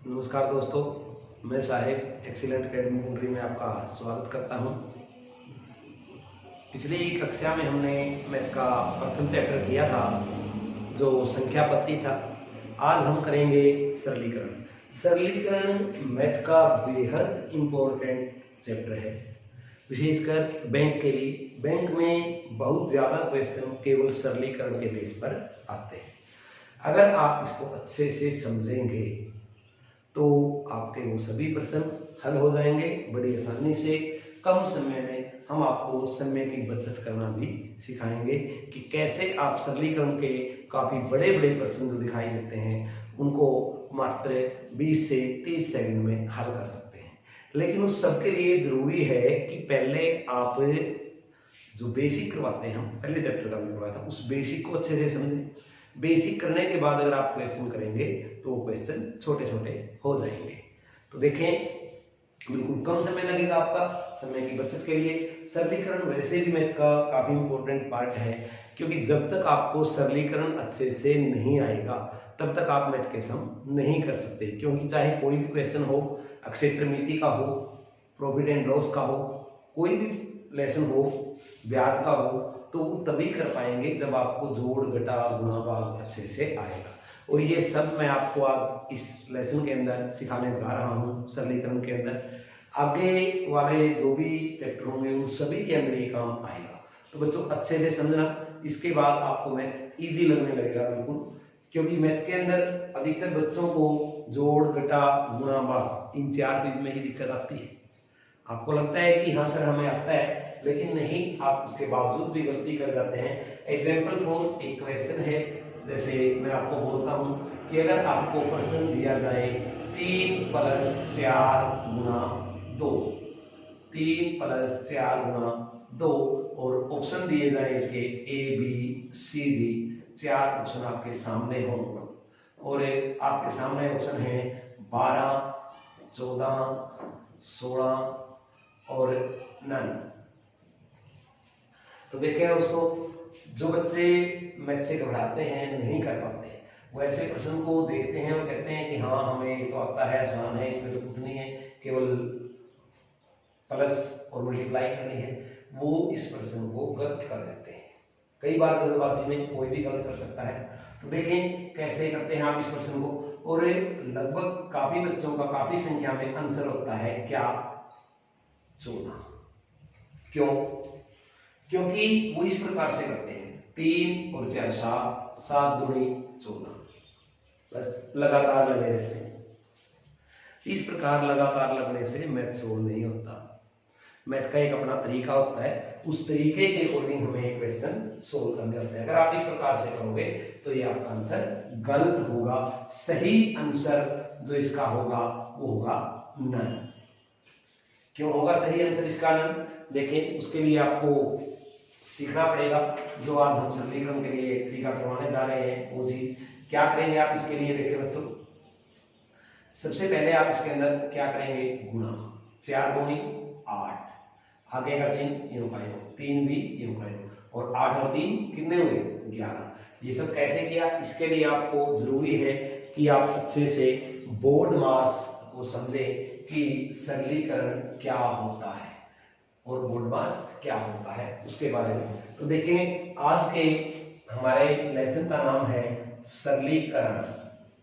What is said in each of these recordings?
नमस्कार दोस्तों, मैं साहिब एक्सीलेंट अकेडमी कुंडरी में आपका स्वागत करता हूं। पिछली कक्षा में हमने मैथ का प्रथम चैप्टर किया था जो संख्या पत्ती था। आज हम करेंगे सरलीकरण। सरलीकरण मैथ का बेहद इम्पोर्टेंट चैप्टर है, विशेषकर बैंक के लिए। बैंक में बहुत ज़्यादा क्वेश्चन केवल सरलीकरण के बेस पर आते हैं। अगर आप इसको अच्छे से समझेंगे तो आपके वो सभी प्रश्न हल हो जाएंगे बड़ी आसानी से। कम समय में हम आपको समय की बचत करना भी सिखाएंगे कि कैसे आप सरलीकरण के काफ़ी बड़े बड़े प्रश्न जो दिखाई देते हैं उनको मात्र 20 से 30 सेकंड में हल कर सकते हैं। लेकिन उस सब के लिए ज़रूरी है कि पहले आप जो बेसिक करवाते हैं, हम पहले चैप्टर का भी करवाया था, उस बेसिक को अच्छे से समझें। बेसिक करने के बाद अगर आप क्वेश्चन करेंगे तो वो क्वेश्चन छोटे छोटे हो जाएंगे। तो देखें, बिल्कुल कम समय लगेगा आपका, समय की बचत के लिए। सरलीकरण वैसे भी मैथ का काफ़ी इंपॉर्टेंट पार्ट है, क्योंकि जब तक आपको सरलीकरण अच्छे से नहीं आएगा तब तक आप मैथ के सम नहीं कर सकते। क्योंकि चाहे कोई भी क्वेश्चन हो, अक्षय त्रिमिति का हो, प्रॉफिट एंड लॉस का हो, कोई भी लेसन हो, ब्याज का हो, तो वो तभी कर पाएंगे जब आपको जोड़ घटा गुणा भाग अच्छे से आएगा। और ये सब मैं आपको आज इस लेसन के अंदर सिखाने जा रहा हूँ सरलीकरण के अंदर। आगे वाले जो भी चैप्टर होंगे उन सभी के अंदर ये काम आएगा। तो बच्चों अच्छे से समझना, इसके बाद आपको मैथ ईजी लगने लगेगा बिल्कुल। क्योंकि मैथ के अंदर अधिकतर बच्चों को जोड़ घटा गुणा भाग इन चार चीज में ही दिक्कत आती है। आपको लगता है कि हाँ सर हमें आता है, लेकिन नहीं, आप उसके बावजूद भी गलती कर जाते हैं। एग्जाम्पल फॉर एक क्वेश्चन है, जैसे मैं आपको बोलता हूं कि अगर आपको प्रश्न दिया जाए 3 + 4 गुणा 2, 3 + 4 गुणा 2, और ऑप्शन दिए जाए इसके A B C D, 4 option आपके सामने हों, और आपके सामने ऑप्शन है 12, 14, 16 और नन। तो देखें दोस्तों, जो बच्चे मैथ से घबराते हैं, नहीं कर पाते, वो ऐसे प्रश्न को देखते हैं और कहते हैं कि हाँ हमें ये तो आता है, आसान है, इसमें तो कुछ नहीं है, केवल प्लस और मल्टीप्लाई करनी है। वो इस प्रश्न को गलत कर देते हैं। कई बार जल्दबाजी में कोई भी गलत कर सकता है। तो देखें कैसे करते हैं आप इस प्रश्न को। और लगभग काफी बच्चों का काफी संख्या में आंसर होता है क्या? 14। क्यों? क्योंकि वो इस प्रकार से करते हैं, 3 और 4 7, 7 दूनी 14, बस लगातार लगे रहते हैं। इस प्रकार लगातार लगने से मैथ सोल्व नहीं होता। मैथ का एक अपना तरीका होता है, उस तरीके के अकॉर्डिंग हमें एक क्वेश्चन सोल्व करने होते हैं। अगर आप इस प्रकार से करोगे तो ये आपका आंसर गलत होगा। सही आंसर जो इसका होगा वो होगा नन। क्यों होगा सही आंसर इसका नन? देखें, उसके लिए आपको सीखना पड़ेगा। जो आज हम सरलीकरण के लिए एक तरीका करवाने जा रहे हैं वो चीज क्या करेंगे आप इसके लिए। देखिए बच्चों, सबसे पहले आप इसके अंदर क्या करेंगे? गुणा। 4 दूनी 8, आगे का चिन्ह यूं का यूं, 3 भी यूं का यूं, और 8 और 3 कितने हुए? 11। ये सब कैसे किया? इसके लिए आपको जरूरी है कि आप अच्छे से बोर्ड मास को समझें कि सरलीकरण क्या होता है और बोर्ड मास क्या होता है उसके बारे में। तो देखें, आज के हमारे लेसन का नाम है सरलीकरण।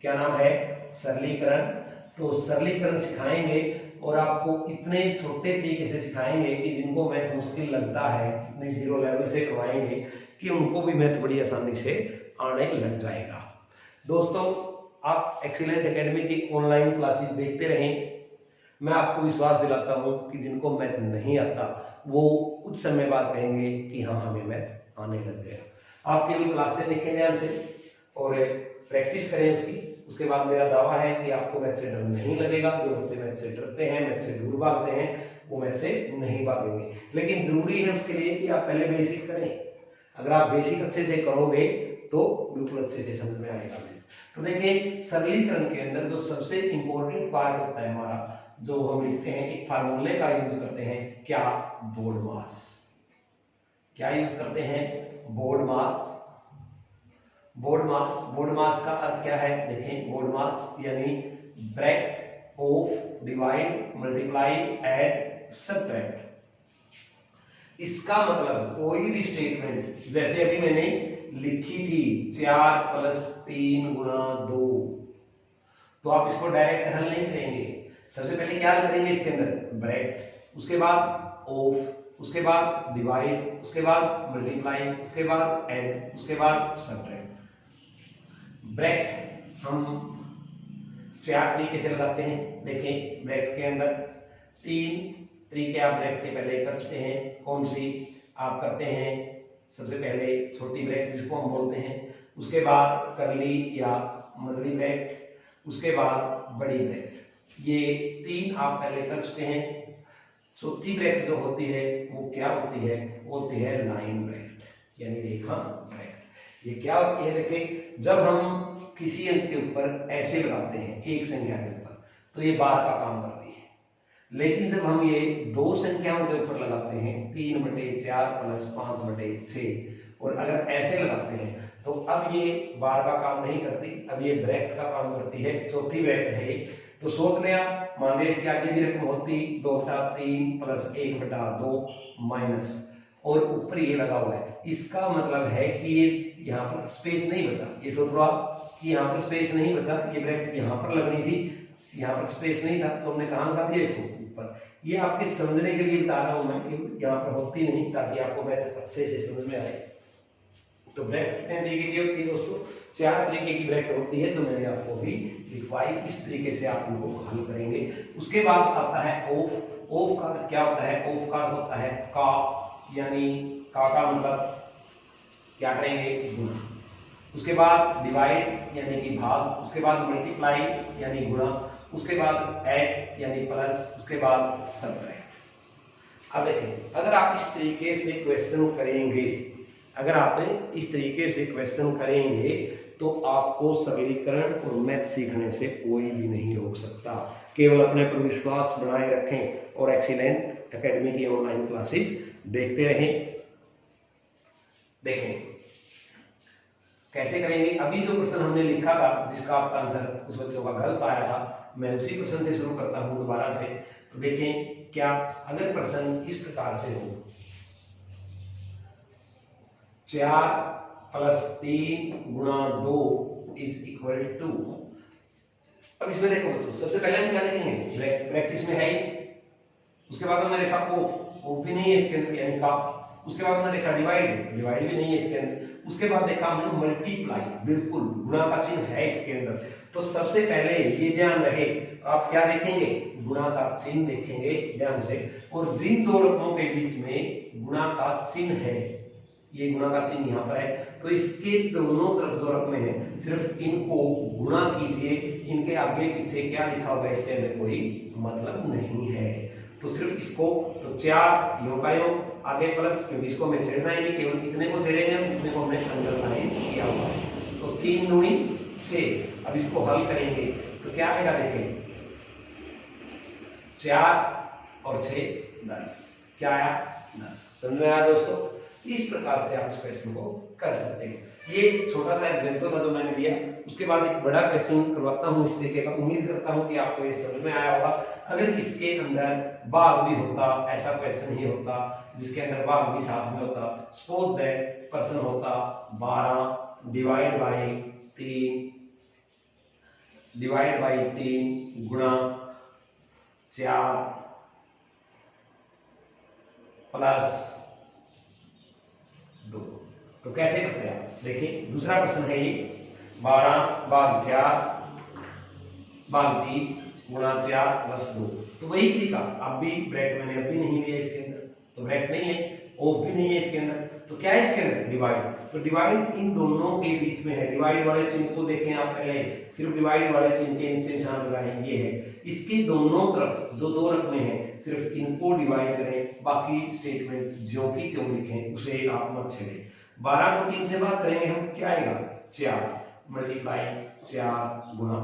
क्या नाम है? सरलीकरण। तो सरलीकरण सिखाएंगे और आपको इतने छोटे तरीके से सिखाएंगे कि जिनको मैथ मुश्किल लगता है, इतने जीरो लेवल से करवाएंगे कि उनको भी मैथ बड़ी आसानी से आने लग जाएगा। दोस्तों, आप एक्सीलेंट एकेडमी की ऑनलाइन क्लासेस देखते रहें। मैं आपको विश्वास दिलाता हूं कि जिनको मैथ नहीं आता वो कुछ समय बाद कहेंगे कि हाँ हमें मैथ आने लग गया। आप केवल क्लासेस देखें ध्यान से और प्रैक्टिस करें उसकी। उसके बाद मेरा दावा है कि आपको मैथ से डर नहीं लगेगा। जो बच्चे मैथ से डरते हैं, मैथ से दूर भागते हैं, वो मैथ से नहीं भागेंगे। लेकिन जरूरी है उसके लिए कि आप पहले बेसिक करें। अगर आप बेसिक अच्छे से करोगे तो बिल्कुल अच्छे से समझ में आएगा। तो देखिए, सरलीकरण के अंदर जो सबसे इंपॉर्टेंट पार्ट होता है हमारा, जो हम लिखते हैं, एक फार्मूले का यूज करते हैं। क्या? बोर्ड मास। क्या यूज करते हैं? बोर्ड मास। बोर्ड मास। बोर्ड मास का अर्थ क्या है? देखें, बोर्ड मास यानी bracket of divide multiply add subtract. इसका मतलब कोई भी स्टेटमेंट जैसे अभी मैंने लिखी थी 4 + 3 × 2, तो आप इसको डायरेक्ट हल नहीं करेंगे। सबसे पहले क्या हल करेंगे, इसके अंदर ब्रैकेट, उसके बाद ऑफ, उसके बाद डिवाइड, उसके बाद मल्टीप्लाई, उसके बाद ऐड, उसके बाद सब्ट्रैक्ट। ब्रैकेट हम 4 तरीके से लगाते हैं। देखें ब्रैकेट के अंदर 3 तरीके आप ब्रैकेट के पहले कर चुके हैं। कौन सी आप करते हैं, सबसे पहले छोटी ब्रैकेट जिसको हम बोलते हैं, उसके बाद करली या मर्ली ब्रैकेट, उसके बाद बड़ी ब्रैकेट। ये 3 आप पहले कर चुके हैं। चौथी ब्रैकेट जो होती है वो क्या होती है, वो होती है लाइन ब्रैकेट यानी रेखा ब्रैकेट। ये क्या होती है, देखें जब हम किसी अंक के ऊपर ऐसे लगाते हैं एक संख्या के ऊपर तो ये बार का काम करती है, लेकिन जब हम ये 2 संख्याओं के ऊपर लगाते हैं 3/4 + 5/6 और अगर ऐसे लगाते हैं तो अब ये बार का काम नहीं करती, अब ये ब्रैकेट का काम करती है। चौथी ब्रैकेट है ये। तो सोच लें आप, मान लीजिए इसके आगे भी रकम होती 2/3 + 1/2 माइनस और ऊपर ये लगा हुआ है, इसका मतलब है कि ये यहाँ पर स्पेस नहीं बचा। ये सोच लो आप कि यहाँ पर स्पेस नहीं बचा, ये ब्रैकेट यहाँ पर लगनी थी, यहाँ पर स्पेस नहीं था तो हमने कहाँ लगा दिया, इसको ऊपर। ये आपके समझने के लिए बता रहा हूं मैं कि यहाँ पर होती नहीं, ताकि आपको मैथ अच्छे से समझ में आए। तो ब्रैकेट कितने तरीके की होती है दोस्तों, 4 तरीके की ब्रैकेट होती है, जो मैंने आपको भी लिखवाई। इस तरीके से आप उनको हल करेंगे। उसके बाद आता है ऑफ। ऑफ का अर्थ क्या होता है, ऑफ का अर्थ होता है का, यानी का मतलब क्या करेंगे, गुणा। उसके बाद डिवाइड यानी कि भाग, उसके बाद मल्टीप्लाई यानी गुणा, उसके बाद ऐड यानी प्लस, उसके बाद सब्ट्रैक्ट। अब देखें, अगर आप इस तरीके से क्वेश्चन करेंगे, अगर आप इस तरीके से क्वेश्चन करेंगे तो आपको सरलीकरण और मैथ सीखने से कोई भी नहीं रोक सकता। केवल अपने पर विश्वास बनाए रखें और एक्सीलेंट एकेडमी की ऑनलाइन क्लासेस देखते रहें। देखें कैसे करेंगे। अभी जो प्रश्न हमने लिखा था जिसका आपका आंसर उस बच्चों का गलत आया था, मैं उसी प्रश्न से शुरू करता हूं दोबारा से। तो देखें क्या, अगर प्रश्न इस प्रकार से हो 4 + 3 × 2 = 2। अब इसमें देखो बच्चों, सबसे पहले हम क्या देखेंगे, प्रैक्टिस में है ही। उसके बाद हमने देखा ऑफ भी नहीं है इसके अंदर यानी का। उसके बाद हमने देखा डिवाइड भी नहीं है इसके अंदर। उसके बाद देखा हमने मल्टीप्लाई, बिल्कुल गुणा का चिन्ह है इसके अंदर। तो सबसे पहले ये ध्यान रहे, आप क्या देखेंगे, गुणा का चिन्ह देखेंगे ध्यान से। और जिन 2 रकमों के बीच में गुणा का चिन्ह है, ये गुणा का चिन्ह यहाँ पर है, तो इसके दोनों तरफ जो रकमें हैं सिर्फ इनको गुणा कीजिए। इनके आगे पीछे क्या लिखा होगा इससे हमें कोई मतलब नहीं है। तो सिर्फ इसको, तो 4 योग का योग, आगे प्लस, क्योंकि इसको हमें छेड़ना ही नहीं, केवल कितने को छेड़ेंगे हम, कितने को हमने अंडरलाइन किया हुआ है। तो 3 दूनी 6। अब इसको हल करेंगे तो क्या आएगा, देखें 4 और 6 10। क्या आया, 10। समझ में आया दोस्तों। इस प्रकार से आप इस क्वेश्चन को कर सकते हैं। ये छोटा सा एग्जांपल था जो मैंने दिया। उसके बाद एक बड़ा क्वेश्चन करवाता हूं इस तरीके का। उम्मीद करता हूं कि आपको ये समझ में आया होगा। अगर इसके अंदर भाग भी होता, ऐसा क्वेश्चन ही होता जिसके अंदर भाग भी साथ में होता, सपोज दैट पर्सन होता 12 डिवाइड बाय 3 गुणा 4 प्लस 2। तो कैसे करते हैं आप, देखिए दूसरा प्रश्न है ये 12 भाग 4 भाग 3 गुणा 4 प्लस 2। तो वही तरीका, अब भी ब्रैकेट मैंने अभी नहीं लिया इसके अंदर, तो ब्रैकेट नहीं है, ऑफ भी नहीं है इसके अंदर, तो क्या है इसके अंदर, डिवाइड। तो डिवाइड इन दोनों के बीच में है। डिवाइड वाले चिन्ह को देखें आप पहले, सिर्फ डिवाइड वाले चिन्ह के नीचे निशान लगाएं, ये है। इसके दोनों तरफ जो 2 रकमें हैं सिर्फ इनको डिवाइड करें, बाकी स्टेटमेंट जो भी क्यों लिखें उसे आप मत छेड़ें। 12 को 3 से भाग करेंगे हम, क्या आएगा 4 मल्टीप्लाई 4 गुणा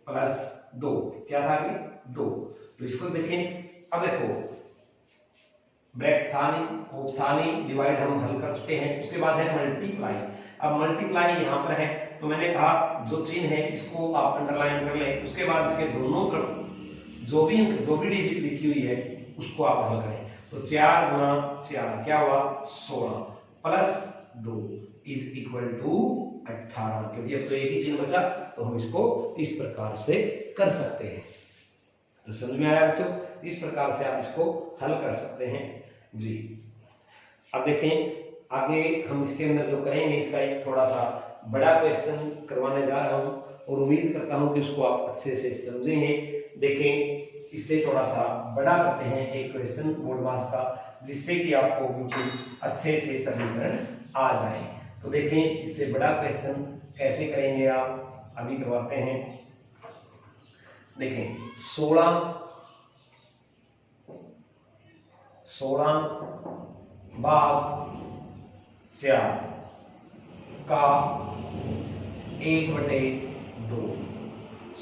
प्लस 2, क्या था कि 2। तो इसको देखें, अब देखो ब्रैकेट था नहीं, ऑफ था नहीं, डिवाइड हम हल कर चुके हैं। उसके बाद है मल्टीप्लाई। अब मल्टीप्लाई यहाँ पर है तो मैंने कहा जो चिन्ह है इसको आप अंडरलाइन कर लें। उसके बाद इसके दोनों तरफ जो भी डिजिट लिखी हुई है उसको आप हल करें। तो 4 गुणा 4 क्या हुआ 16 प्लस 2 इज इक्वल टू 18, क्योंकि अब तो एक ही चिन्ह बचा तो हम इसको इस प्रकार से कर सकते हैं। तो समझ में आया बच्चों, इस प्रकार से आप इसको हल कर सकते हैं जी। अब देखें आगे हम इसके अंदर जो करेंगे इसका एक थोड़ा सा बड़ा क्वेश्चन करवाने जा रहा हूं और उम्मीद करता हूं कि उसको आप अच्छे से समझेंगे। देखें इससे थोड़ा सा बड़ा करते हैं एक क्वेश्चन बोर्ड मास का, जिससे कि आपको बिल्कुल अच्छे से समीकरण आ जाए। तो देखें इससे बड़ा क्वेश्चन कैसे करेंगे आप, अभी करवाते हैं। देखें 16 भाग 4 का 1/2,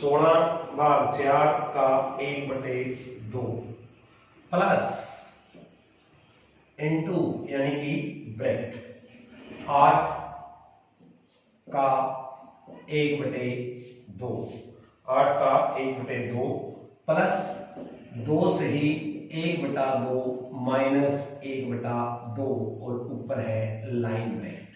16 भाग 4 का 1/2 प्लस इनटू यानी कि ब्रैकेट 8 का 1/2, 8 का 1/2 प्लस 2 से ही 1/2 माइनस 1/2 और ऊपर है लाइन ब्रैकेट।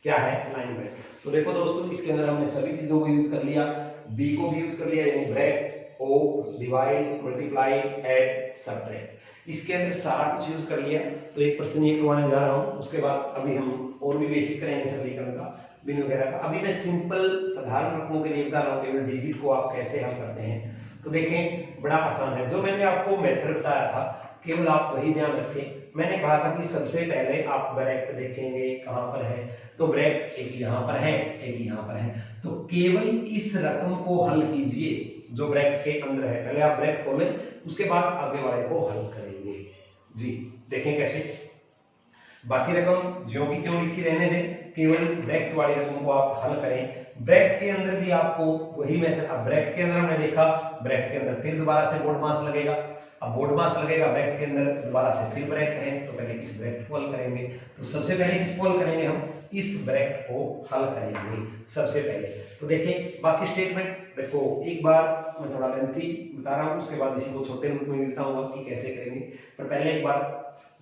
क्या है लाइन ब्रैकेट? तो देखो दोस्तों इसके अंदर हमने सभी चीजों को यूज कर लिया, बी को भी यूज कर लिया यानी bracket, of, divide, multiply, add, subtract, इसके अंदर सारा कुछ यूज कर लिया। तो एक प्रश्न ये करवाने जा रहा हूं, उसके बाद अभी हम और भी बेसिक करेंगे सरलीकरण का, बिन वगैरह का। अभी मैं सिंपल साधारण रकमों के लिए बता रहा हूँ केवल डिजिट को आप कैसे हल करते हैं। तो देखें बड़ा आसान है, जो मैंने आपको मेथड बताया था केवल आप वही ध्यान रखें। मैंने कहा था कि सबसे पहले आप ब्रैकेट देखेंगे कहां पर है, तो ब्रैकेट एक यहाँ पर है एक यहाँ पर है, तो केवल इस रकम को हल कीजिए जो ब्रैकेट के अंदर है। पहले आप ब्रैकेट खोलें, उसके बाद आगे वाले को हल करेंगे जी। देखें कैसे, बाकी रकम ज्यों की त्यों लिखी रहने दें, केवल ब्रैकेट वाली रकम को आप हल करें। ब्रैकेट के अंदर भी आपको वही मेथड, अब ब्रैकेट के अंदर हमने देखा, ब्रैकेट के अंदर फिर दोबारा से बोर्ड मास लगेगा, अब बोर्ड मास लगेगा ब्रैकेट के अंदर, दोबारा से फिर ब्रैकेट है, तो पहले इस ब्रैकेट को हल करेंगे। तो सबसे पहले किसको हल करेंगे, हम इस ब्रैकेट को हल करेंगे सबसे पहले। तो देखें बाकी स्टेटमेंट, देखो एक बार मैं थोड़ा लेंथी बता रहा हूँ, उसके बाद इसी को छोटे रूप में बताऊंगा कि कैसे करेंगे। पर पहले एक बार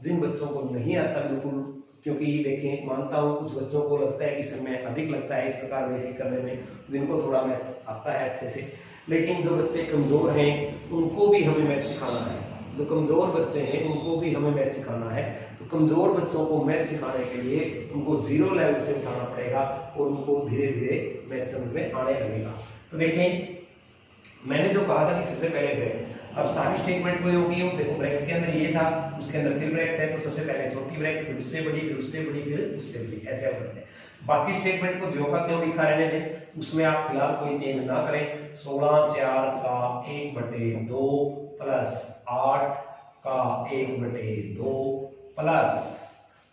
जिन बच्चों को नहीं आता बिल्कुल, क्योंकि देखें मानता हूँ कुछ बच्चों को लगता है कि समय अधिक लगता है इस प्रकार बेसिक करने में, जिनको थोड़ा मैथ आता है अच्छे से, लेकिन जो बच्चे कमजोर हैं उनको भी हमें मैथ सिखाना है। जो कमजोर बच्चे हैं उनको भी हमें मैथ सिखाना है। तो कमजोर बच्चों को मैथ सिखाने के लिए उनको 0 लेवल से उठाना पड़ेगा और उनको धीरे धीरे मैथ समझ में आने लगेगा। तो देखें मैंने जो कहा था कि सबसे पहले ब्रैकेट, अब सारी स्टेटमेंट कोई होगी, देखो ब्रैकेट के अंदर ये था, उसके अंदर फिर ब्रैकेट है, तो सबसे पहले छोटी ब्रैकेट, फिर उससे बड़ी, फिर उससे बड़ी, फिर उससे बड़ी, ऐसे आप करते हैं। बाकी स्टेटमेंट को ज्यों का त्यों लिखा रहने दें, उसमें आप फिलहाल कोई चेंज ना करें। 16 4 का 1/2 प्लस 8 का 1/2 प्लस,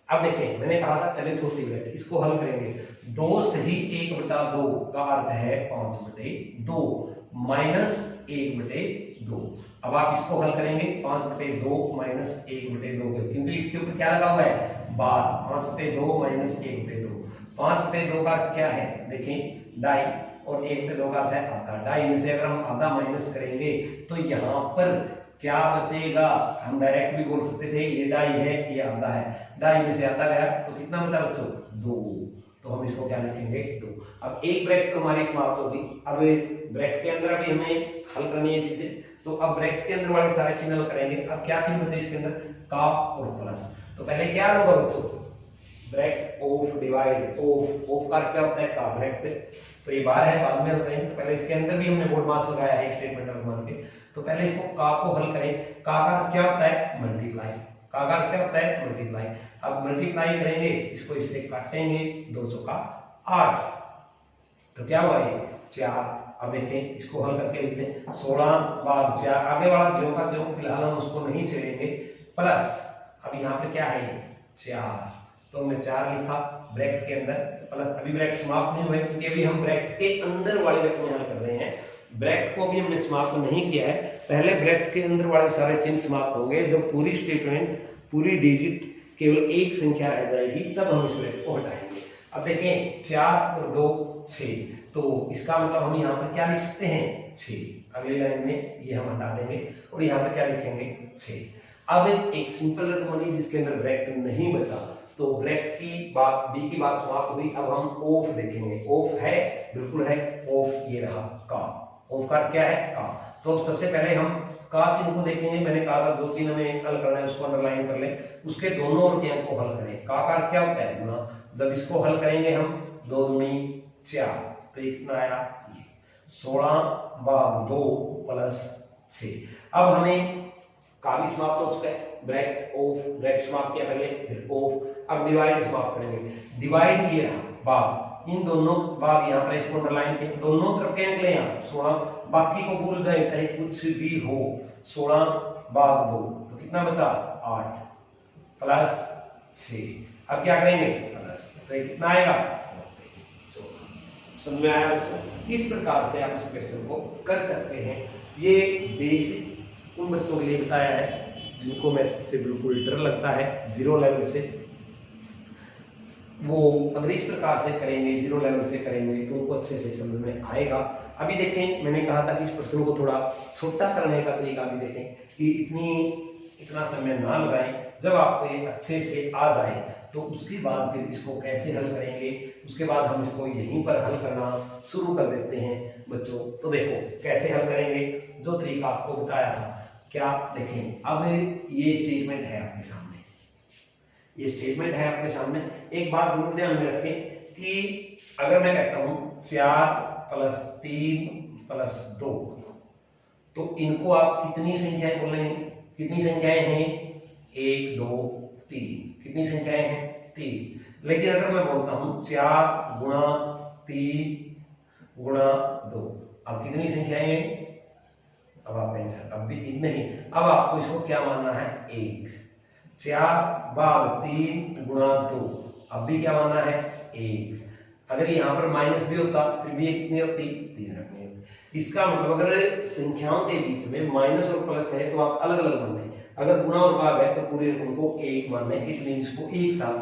अब देखें मैंने कहा था पहले छोटी ब्रैकेट, इसको हल करेंगे। 2 से ही 1/2 का अर्थ है 5/2 माइनस 1/2। अब आप इसको हल करेंगे 5/2 माइनस 1/2 को, क्योंकि इसके ऊपर क्या लगा हुआ है बार, 5/2 माइनस 1/2। 5/2 का अर्थ क्या है, देखें ढाई, और 1/2 का अर्थ है आधा। ढाई में से अगर हम आधा माइनस करेंगे तो यहाँ पर क्या बचेगा, हम डायरेक्ट भी बोल सकते थे ये ढाई है ये आधा है, ढाई में से आधा गया तो कितना बचा बच्चों 2, तो हम इसको क्या लिखेंगे 2। अब एक ब्रैकेट तो हमारी समाप्त होगी। अब ब्रैकेट के अंदर अभी हमें हल करनी है चीजें, तो अब ब्रैकेट के अंदर वाले सारे चिन्ह हल करेंगे। अब क्या चिन्ह बचे इसके अंदर, का और प्लस। तो पहले क्या होगा बच्चों, ब्रैकेट ऑफ, डिवाइड, ऑफ का क्या होता है का, ब्रैकेट तो ये बार है बाद में बताएंगे। तो पहले इसके अंदर भी हमने बोर्ड मास लगाया है एक स्टेटमेंट मान के, तो पहले इसको का को हल करें। का अर्थ क्या होता है मल्टीप्लाई, का अर्थ क्या होता है मल्टीप्लाई। अब मल्टीप्लाई करेंगे, इसको इससे काटेंगे, 200 का 8, तो क्या हुआ ये 4। अब देखें इसको हल करके लिखते हैं 16 भाग 4, आगे वाला ज्यों का त्यों फिलहाल हम उसको नहीं छेड़ेंगे, प्लस अब यहाँ पे क्या है ये 4, तो हमने 4 लिखा ब्रैकेट के अंदर, प्लस अभी ब्रैकेट समाप्त नहीं हुए क्योंकि अभी हम ब्रैकेट के अंदर वाले रकम हल कर रहे हैं। ब्रैकेट को भी हमने समाप्त नहीं किया है, पहले ब्रैकेट के अंदर वाले सारे चिन्ह समाप्त होंगे जब पूरी पूरी डिजिट केवल एक संख्या रह जाएगी, तब हम इस ब्रैकेट को हटाएंगे। अब देखें 4 और 2 6, तो इसका मतलब हम यहाँ पर क्या लिख सकते हैं 6। अगली लाइन में ये हम हटा देंगे और यहाँ पर क्या लिखेंगे 6। अब एक सिंपल रकम बनी जिसके अंदर ब्रैकेट नहीं बचा, तो ब्रैकेट की बात बी की बात समाप्त हुई। अब हम ऑफ देखेंगे। ऑफ है, बिल्कुल है ऑफ, ये रहा का। ऑफ का क्या है का। तो अब सबसे पहले हम का चिन्ह को देखेंगे। मैंने कहा था जो चिन्ह हमें हल करना है उसको अंडरलाइन कर लें, उसके दोनों ओर के अंक को हल करें। का अर्थ क्या होता है गुणा। जब इसको हल करेंगे हम 2 दूनी 4, तो ये कितना आया 16/2 + 6। अब हमें का भी समाप्त हो चुका है, ब्रैकेट ऑफ, ब्रैकेट समाप्त किया पहले फिर ऑफ। अब डिवाइड समाप्त करेंगे। डिवाइड ये रहा भाग, इन दोनों भाग यहाँ पर इसको अंडरलाइन के दोनों तरफ के अंक ले यहाँ 16, बाकी को भूल जाए चाहे कुछ भी हो। 16/2 तो कितना बचा 8 + 6। अब क्या करेंगे प्लस, तो ये कितना आएगा 14। समझ में आया बच्चों? इस प्रकार से आप इस क्वेश्चन को कर सकते हैं। ये बेसिक उन बच्चों के लिए बताया है जिनको मैथ से बिल्कुल डर लगता है, 0 लेवल से। वो अगर इस प्रकार से करेंगे, 0 लेवल से करेंगे, तो उनको अच्छे से समझ में आएगा। अभी देखें, मैंने कहा था कि इस प्रश्न को थोड़ा छोटा करने का तरीका भी देखें कि इतना समय ना लगाएं। जब आपको ये अच्छे से आ जाए तो उसके बाद फिर इसको कैसे हल करेंगे, उसके बाद हम इसको यहीं पर हल करना शुरू कर देते हैं बच्चों। तो देखो कैसे हल करेंगे, जो तरीका आपको बताया था। क्या देखें, अब ये स्टेटमेंट है आपके सामने, ये स्टेटमेंट है आपके सामने। एक बात जरूर ध्यान में रखें कि अगर मैं कहता हूं 4 + 3 + 2, तो इनको आप कितनी संख्याएं बोलेंगे? कितनी संख्याएं हैं 1 2 3, कितनी संख्याएं हैं 3। लेकिन अगर मैं बोलता हूं 4 × 3 × 2, अब कितनी संख्याएं हैं? अब आप आंसर अब भी 3 नहीं, अब आपको इसको क्या मानना है 1। 4/3 × 2, अब भी क्या मानना है 1। अगर यहाँ पर माइनस भी होता फिर भी कितनी होती 3 रखनी होती। इसका मतलब अगर संख्याओं के बीच में माइनस और प्लस है तो आप अलग अलग माने, अगर गुणा और भाग है तो पूरे रकम को 1 मानना है। इसलिए इसको एक साथ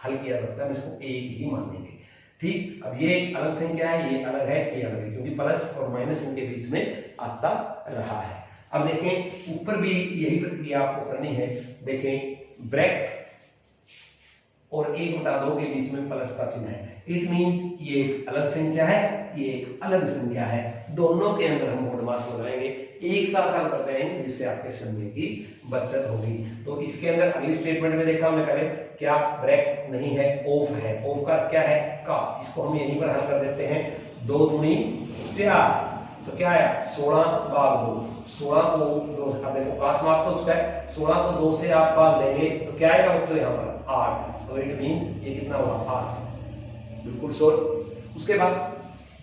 हल किया जाता है, हम इसको 1 ही मानेंगे। ठीक, अब ये अलग संख्या है, ये अलग है, ये अलग है, क्योंकि प्लस और माइनस इनके बीच में आता रहा है। अब देखें ऊपर भी यही प्रक्रिया आपको करनी है। देखें ब्रैकेट और 1/2 के बीच में प्लस का चिन्ह है, इट मींस ये एक अलग संख्या है, ये एक अलग संख्या है। दोनों के अंदर हम मोडमास लगाएंगे, एक साथ हल करते रहेंगे, जिससे आपके समय की बचत होगी। तो इसके अंदर अगली स्टेटमेंट में देखा हमने पहले क्या ब्रैकेट नहीं है, ऑफ है। ऑफ का क्या है का, इसको हम यहीं पर हल कर देते हैं। 2 दूनी 4, तो क्या आया 16/2। 16 को 2 से, अब देखो का समाप्त हो चुका है, 16 को 2 से आप भाग देंगे तो क्या आएगा बच्चों यहाँ पर 8। तो इट मींस ये कितना हुआ 8, बिल्कुल श्योर। उसके बाद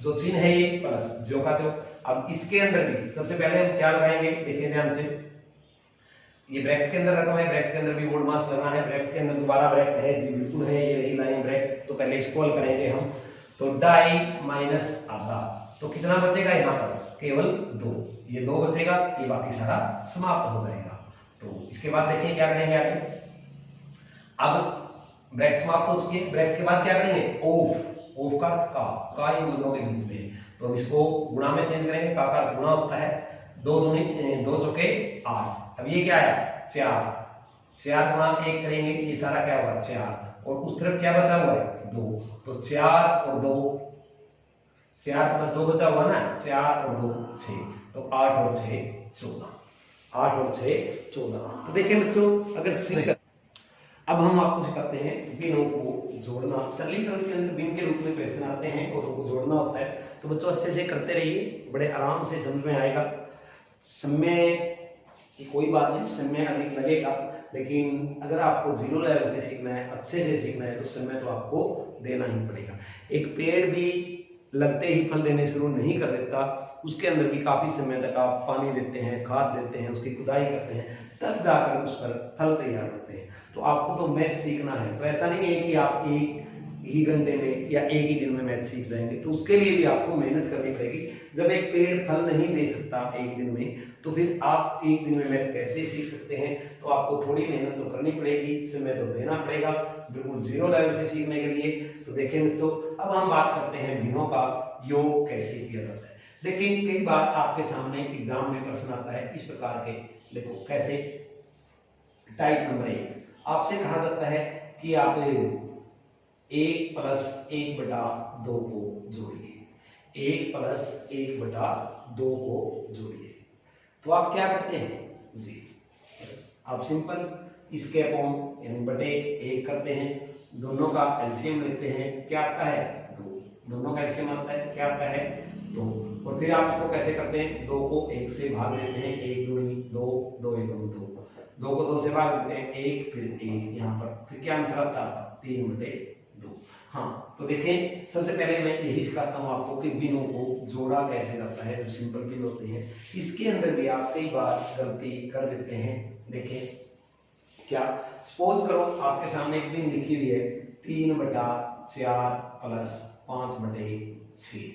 जो चिन्ह है ये प्लस, जो का जो। अब इसके अंदर भी सबसे पहले हम क्या लगाएंगे, देखिए ध्यान से। ये ब्रैकेट के अंदर रकम है, ब्रैकेट के अंदर भी मोडमास लगा है, ब्रैकेट के अंदर दोबारा ब्रैकेट है जी, बिल्कुल है, ये रही लाइन ब्रैकेट। तो पहले इसको हल करेंगे हम, तो 2.5 - आधा, तो कितना बचेगा यहाँ पर केवल 2, ये 2 बचेगा, ये बाकी सारा समाप्त हो जाएगा। तो इसके बाद देखिए क्या करेंगे आगे। अब ब्रैकेट समाप्त हो चुकी है, ब्रैकेट के बाद क्या करेंगे ऑफ। ऑफ का अर्थ का इन दोनों के बीच में, तो हम इसको गुणा में चेंज करेंगे। का अर्थ गुणा होता है, 2 दूनी 2 चौके 8। अब ये क्या है 4, 4 × 1 करेंगे, ये सारा क्या होगा 4, और उस तरफ क्या बचा हुआ है 2, तो 4 और 2, 4 + 2 बचा हुआ ना, 4 और 2 6, तो 8 और 6 14, 8 और 6 14। तो देखिए बच्चों, अगर अब हम आपको सिखाते हैं बिनों को जोड़ना। सरलीकरण के अंदर बिन के रूप में क्वेश्चन आते हैं और उनको जोड़ना होता है, तो बच्चों अच्छे से करते रहिए, बड़े आराम से समझ में आएगा। समय की कोई बात नहीं, समय अधिक लगेगा, लेकिन अगर आपको 0 लेवल से सीखना है, अच्छे से सीखना है, तो समय तो आपको देना ही पड़ेगा। एक पेड़ भी लगते ही फल देने शुरू नहीं कर देता, उसके अंदर भी काफी समय तक आप पानी देते हैं, खाद देते हैं, उसकी खुदाई करते हैं, तब जाकर उस पर फल तैयार होते हैं। तो आपको तो मैथ सीखना है, तो ऐसा नहीं है कि आप ही घंटे में या एक ही दिन में मैथ सीख जाएंगे, तो उसके लिए भी आपको मेहनत करनी पड़ेगी। जब एक पेड़ फल नहीं दे सकता एक दिन में, तो फिर आप एक दिन में मैथ कैसे सीख सकते हैं? तो आपको थोड़ी मेहनत तो करनी पड़ेगी, समय तो देना पड़ेगा, बिल्कुल जीरो लेवल से सीखने के लिए। तो देखिए मित्रों, अब हम बात करते हैं भिन्नों का योग कैसे किया जाता है। लेकिन कई बार आपके सामने एग्जाम में प्रश्न आता है इस प्रकार के, देखो कैसे। टाइप नंबर 1, आपसे कहा जाता है कि आप 1 + 1/2 को जोड़िए, 1 + 1/2 को जोड़िए। तो आप क्या करते हैं जी, आप सिंपल इसके अपॉन यानी बटे 1 करते हैं, दोनों का एलसीएम लेते हैं, क्या आता है 2, दोनों का एलसीएम आता है, क्या आता है 2। और फिर आप इसको कैसे करते हैं, 2 को 1 से भाग देते हैं, 1 दूनी 2, 2 एकम 2, 2 को 2 से भाग देते हैं 1, फिर 1 यहाँ पर, फिर क्या आंसर आता है 3/2। हाँ, तो देखें सबसे पहले मैं यही सिखाता हूँ आपको कि बिनों को जोड़ा कैसे जाता है। जो सिंपल बिन होते हैं इसके अंदर भी आप कई बार गलती कर देते हैं। देखें क्या, सपोज करो आपके सामने एक बिन लिखी हुई है 3/4 + 5/6।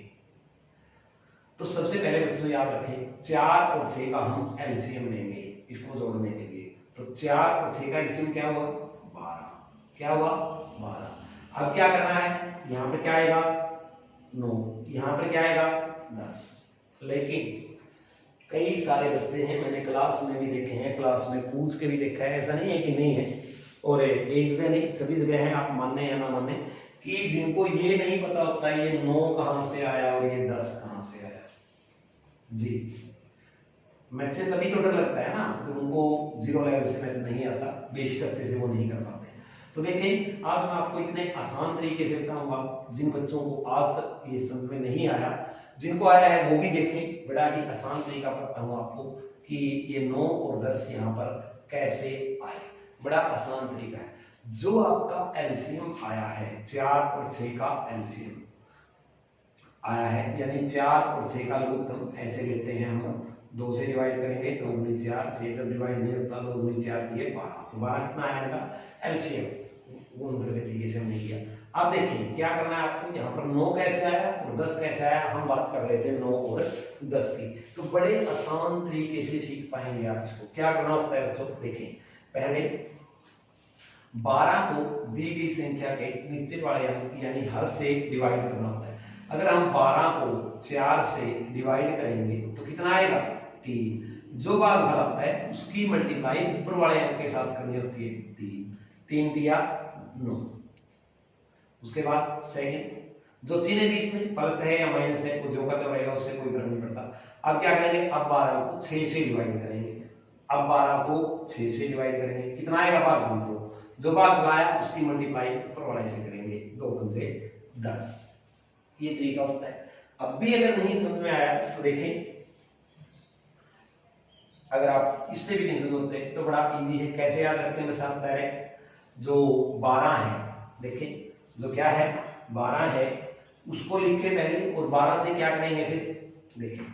तो सबसे पहले बच्चों याद रखें 4 और 6 का हम एलसीएम लेंगे इसको जोड़ने के लिए। तो 4 और 6 का एलसीएम क्या हुआ 12, क्या हुआ 12। अब क्या करना है, यहाँ पर क्या आएगा 9, यहाँ पर क्या आएगा 10। लेकिन कई सारे बच्चे हैं, मैंने क्लास में भी देखे हैं, क्लास में पूछ के भी देखा है, ऐसा नहीं है कि नहीं है, और एक जगह नहीं सभी जगह है, आप माने या ना माने, कि जिनको ये नहीं पता होता ये 9 कहां से आया और ये 10 कहां से आया जी। मैथ से तभी तो डर लगता है ना, जब उनको जीरो लेवल से मैथ नहीं आता, बेसिक अच्छे से वो नहीं कर पाते। तो देखें आज मैं आपको इतने आसान तरीके से बताऊंगा, जिन बच्चों को आज तक ये समझ में नहीं आया, जिनको आया है वो भी देखें, बड़ा ही आसान तरीका बताता हूँ आपको कि ये 9 और 10 यहाँ पर कैसे आए। बड़ा आसान तरीका है, जो आपका एलसीएम आया है 4 और 6 का एलसीएम आया है, यानी 4 और 6 का लघुत्तम ऐसे लेते हैं हम, 2 से डिवाइड करेंगे तो 2 × 4, 6 जब डिवाइड नहीं होता 2 × 4 दिए 12, तो 12 कितना आया इनका एलसीएम, गुण करके तरीके से हमने किया। अब देखिए क्या करना है आपको, यहाँ पर 9 कैसे आया और 10 कैसे आया, हम बात कर रहे थे 9 और 10 की। तो बड़े आसान तरीके से सीख पाएंगे आप इसको। क्या करना होता है बच्चों, देखें पहले 12 को दी गई संख्या के नीचे वाले अंक यानी हर से डिवाइड करना होता है। अगर हम 12 को 4 से डिवाइड करेंगे तो कितना आएगा 3, जो भागफल आता है उसकी मल्टीप्लाई ऊपर वाले अंक के साथ करनी होती है 3, 3 दिया 9। उसके बाद सेकंड जो चिन्ह बीच में प्लस है या माइनस है वो जो का तो रहेगा, उससे कोई फर्क नहीं पड़ता। अब क्या करेंगे, अब 12 को 6 से डिवाइड करेंगे, अब 12 को 6 से डिवाइड करेंगे, कितना आएगा भागफल, तो जो भागफल आया उसकी मल्टीप्लाई ऊपर वाले से करेंगे, 2 × 10। ये तरीका होता है। अब भी अगर नहीं समझ में आया तो देखें, अगर आप इससे भी कंफ्यूज होते हैं तो बड़ा इजी है, कैसे याद रखें, मैं साथ डायरेक्ट जो 12 है, देखें जो क्या है 12 है उसको लिख के पहले, और 12 से क्या करेंगे फिर, देखें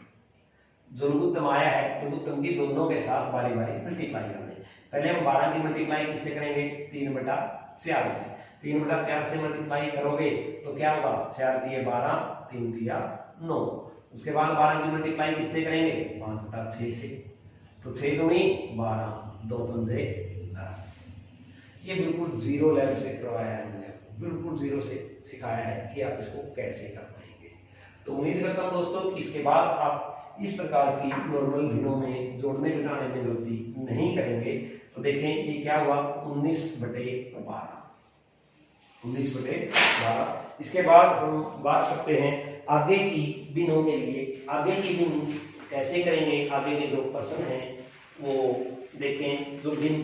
जो लघुत्तम आया है लघुत्तम की दोनों के साथ बारी बारी मल्टीप्लाई करना है। पहले हम 12 की मल्टीप्लाई किससे करेंगे, 3/4 से, 3/4 से मल्टीप्लाई करोगे तो क्या होगा, 4 दिए 12, 3 दिया 9। उसके बाद 12 की मल्टीप्लाई किससे करेंगे, 5/6 से, तो 6 दूनी 12, 2 × 10। ये बिल्कुल जीरो लेवल से करवाया है मैंने, बिल्कुल जीरो से सिखाया है कि आप इसको कैसे कर पाएंगे। तो उम्मीद करता हूं दोस्तों कि इसके बाद आप इस प्रकार की नॉर्मल भिन्नों में जोड़ने घटाने में गलती नहीं करेंगे। तो देखें ये क्या हुआ 19/12, 19/12। इसके बाद हम बात करते हैं आगे की बिनों के लिए। आगे की बिन कैसे करेंगे, आगे के जो प्रश्न हैं वो देखें। जो बिन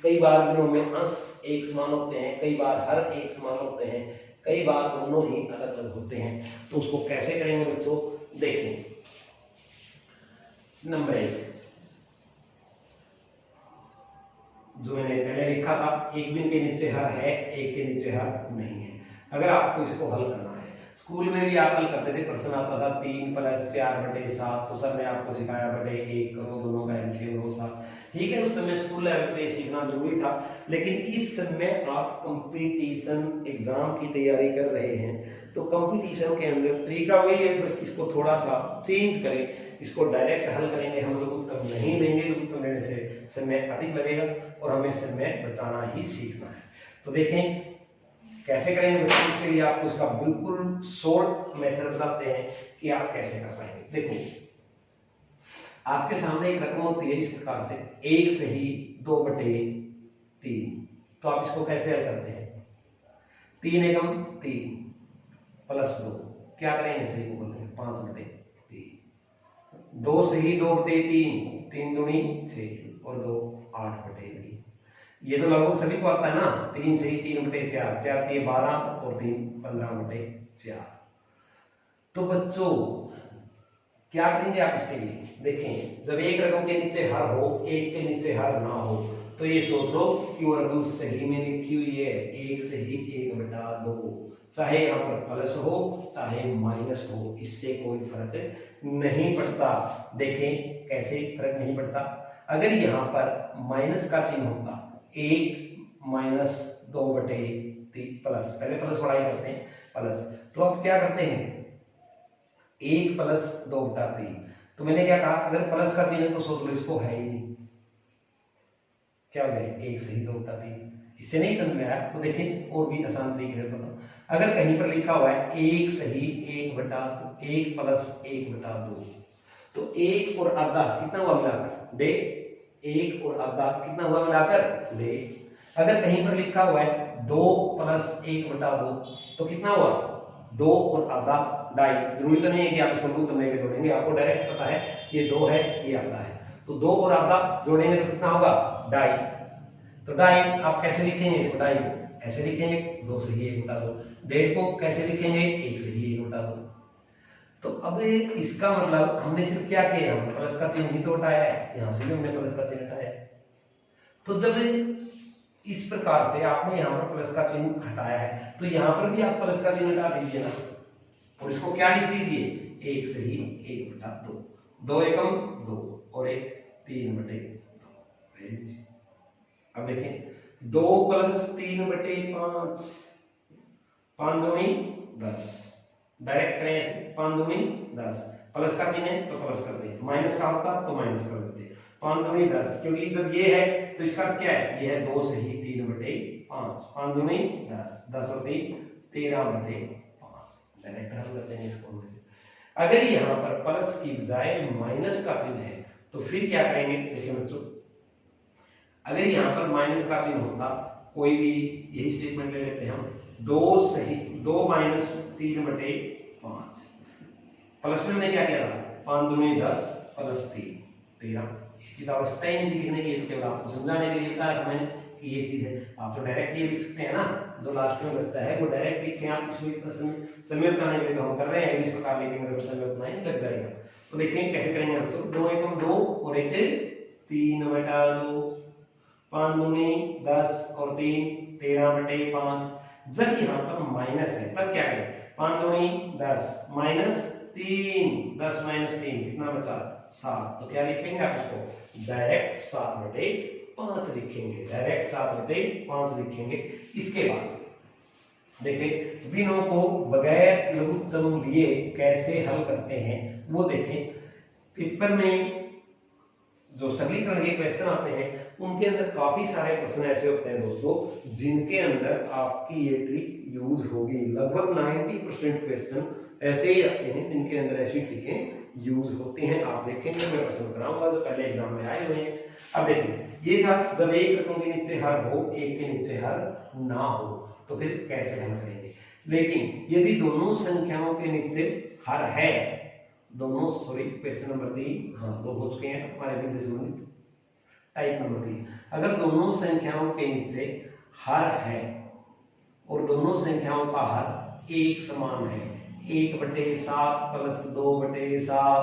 कई बार बिनों में अंश एक समान होते हैं, कई बार हर एक समान होते हैं, कई बार दोनों ही अलग अलग होते हैं। तो उसको कैसे करेंगे बच्चों, देखें नंबर 1 जो मैंने पहले लिखा था, एक बिन के नीचे हर है, एक के नीचे हर नहीं है। अगर आपको इसको हल करना है स्कूल में भी आप हल करते थे, प्रश्न आता था 3 + 4/7, तो सर ने आपको सिखाया बटे 1 करो, दोनों का एलसीएम लो 7। ठीक है, उस समय स्कूल लेवल पे सीखना जरूरी था, लेकिन इस समय आप कंपटीशन एग्जाम की तैयारी कर रहे हैं, तो कंपटीशन के अंदर तरीका वही है, बस इसको थोड़ा सा चेंज करें। इसको डायरेक्ट हल करेंगे हम लोग, उत्तर नहीं लेंगे, उत्तर लेने से समय अधिक लगेगा और हमें समय बचाना ही सीखना है। तो देखें कैसे करेंगे बच्चों, इसके लिए आपको इसका बिल्कुल शॉर्ट मेथड बताते हैं कि आप कैसे कर पाएंगे। देखो आपके सामने एक रकम होती है इस प्रकार से 1 सही 2/3, तो आप इसको कैसे हल करते हैं? 3 एकम 3 + 2, क्या करेंगे सही को बोलेंगे 5/3, 2 सही 2/3, 3 दूनी 6 और 2 8/3। ये तो लगभग सभी को आता है ना, 3 सही 3/4, 4 3 12 और 3 15/4। तो बच्चों क्या करेंगे आप इसके लिए? देखें जब एक रकम के नीचे हर हो, एक के नीचे हर ना हो, तो ये सोच लो कि वो रकम सही में लिखी हुई है 1 सही 1/2, चाहे यहाँ पर प्लस हो चाहे माइनस हो, इससे कोई फर्क नहीं पड़ता। देखें कैसे फर्क नहीं पड़ता, अगर यहाँ पर माइनस का चिन्ह होता 1 - 2/3 प्लस, पहले प्लस पढ़ाई करते हैं प्लस, तो अब क्या करते हैं 1 + 2/3, तो मैंने क्या कहा अगर प्लस का चिन्ह है तो सोच लो इसको है ही नहीं, क्या हो गया 1 सही 2/3। इससे नहीं समझ में आया तो देखें और भी आसान तरीके से बताओ, अगर कहीं पर लिखा हुआ है 1 सही 1 + 1 तो 1 और आधा कितना हुआ मिलाकर 1.5, 1 और आधा कितना हुआ मिलाकर 1.5। अगर कहीं पर लिखा हुआ है 2 + 1/2 तो कितना हुआ 2 और आधा 2.5। जरूरी तो नहीं है कि आप इसको रूट लेके जोड़ेंगे, आपको डायरेक्ट पता है ये 2 है ये आधा है, तो 2 और आधा जोड़ेंगे तो कितना होगा 2.5। तो 2.5 आप कैसे लिखेंगे इसको, 2.5 को ऐसे लिखेंगे 2 सही 1/2, 1.5 को कैसे लिखेंगे 1 सही 1/2। तो अब इसका मतलब हमने सिर्फ क्या किया, हमने प्लस का चिन्ह ही तो हटाया है, यहां से भी हमने प्लस का चिन्ह हटाया है। तो जब इस प्रकार से आपने यहाँ पर प्लस का चिन्ह हटाया है, तो यहाँ पर भी आप प्लस का चिन्ह हटा दीजिए ना, और इसको क्या लिख दीजिए 1 सही 1/2, 2 एकम 2 और 1 3/2। अब देखें 2 + 3/5, 5 दूनी 10, डायरेक्ट करें ऐसे 5 दूनी 10, प्लस का चिन्ह है तो प्लस कर दें, माइनस का होता तो माइनस कर देते, 5 दूनी 10, क्योंकि जब ये है तो इसका अर्थ क्या है, ये है 2 सही 3/5, 5 दूनी 10, 10 और 3 13/5। डायरेक्ट हल करते हैं इसको में से। अगर यहाँ पर प्लस की बजाय माइनस का चिन्ह है तो फिर क्या करेंगे, देखिए बच्चों अगर यहाँ पर माइनस का चिन्ह होता, कोई भी यही स्टेटमेंट ले लेते हैं हम, 2 सही 2 - 3/5, प्लस में हमने क्या किया था 5 दूनी 10 + 3 13, इसकी तो आवश्यकता ही नहीं थी लिखने की, ये तो केवल आपको समझाने के लिए बताया था मैंने कि ये चीज है। आप तो डायरेक्ट ये लिख सकते हैं ना, जो लास्ट में बचता है वो डायरेक्ट लिखें आप, इसमें इतना समय बचाने के लिए तो हम कर रहे हैं, इस प्रकार लिखेंगे तो समय उतना ही लग जाएगा। तो देखें कैसे करेंगे बच्चों, 2 एकम 2 और 1 3/2, 5 दूनी 10 और 3 13/5। जब यहाँ पर माइनस है तब क्या करें, 5 दूनी 10 -3, 10 - 3 कितना बचा 7, तो क्या लिखेंगे आप इसको डायरेक्ट 7/5 लिखेंगे, डायरेक्ट 7/5 लिखेंगे। इसके बाद देखें बिनों को बगैर लघुत्तम लिए कैसे हल करते हैं वो देखें। पेपर में जो सरलीकरण के क्वेश्चन आते हैं उनके अंदर काफी सारे प्रश्न ऐसे होते हैं दोस्तों जिनके अंदर आपकी ये ट्रिक यूज होगी। लगभग 90% क्वेश्चन ऐसे ही आते हैं जिनके अंदर ऐसी ट्रिकें यूज होती हैं। आप देखेंगे मैं प्रश्न कराऊंगा जो पहले एग्जाम में आए हुए हैं। अब देखिए ये था जब एक रकम के नीचे हर हो एक के नीचे हर ना हो तो फिर कैसे हल करेंगे। लेकिन यदि दोनों संख्याओं के नीचे हर है, दोनों सॉरी क्वेश्चन नंबर 3 हाँ 2 हो चुके हैं हमारे बिंदु से संबंधित। टाइप नंबर 3, अगर दोनों संख्याओं के नीचे हर है और दोनों संख्याओं का हर एक समान है 1/7 + 2/7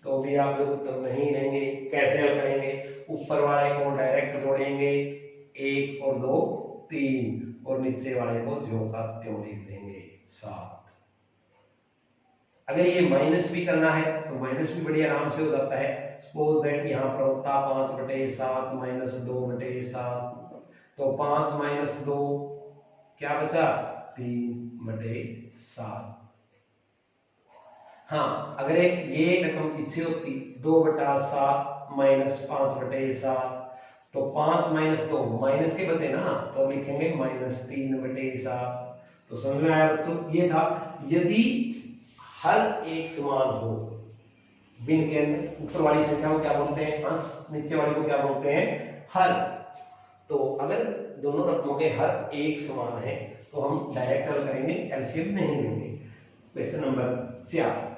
तो भी आप लोग उत्तर नहीं लेंगे। कैसे हल करेंगे, ऊपर वाले को डायरेक्ट जोड़ेंगे 1 और 2 3 और नीचे वाले को ज्यों का त्यों लिख देंगे 7। अगर ये माइनस भी करना है तो माइनस भी बड़ी आराम से हो जाता है। सपोज दैट यहाँ पर होता 5/7 माइनस 2/7, तो 5 माइनस 2 क्या बचा 3/7। हाँ, अगर ये रकम पीछे होती 2/7 माइनस 5/7, तो 5 माइनस 2 माइनस के बचे ना, तो लिखेंगे -3/7। तो समझ में आया बच्चों? ये था यदि हर एक समान हो, बिन के अंदर ऊपर वाली संख्या को क्या बोलते हैं अंश, नीचे वाली को क्या बोलते हैं हर। तो अगर दोनों रकमों के हर एक समान है तो हम डायरेक्ट हल करेंगे, एलसीएम नहीं लेंगे। क्वेश्चन नंबर 4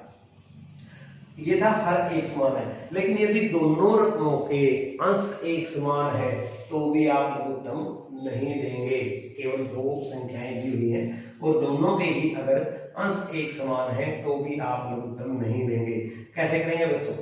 ये था हर एक समान है, लेकिन यदि दोनों रकमों के अंश एक समान है तो भी आप लघुत्तम नहीं लेंगे। केवल दो संख्याएं दी हुई हैं और दोनों के ही अगर अंश एक समान है तो भी आप लघुत्तम नहीं लेंगे। कैसे करेंगे बच्चों?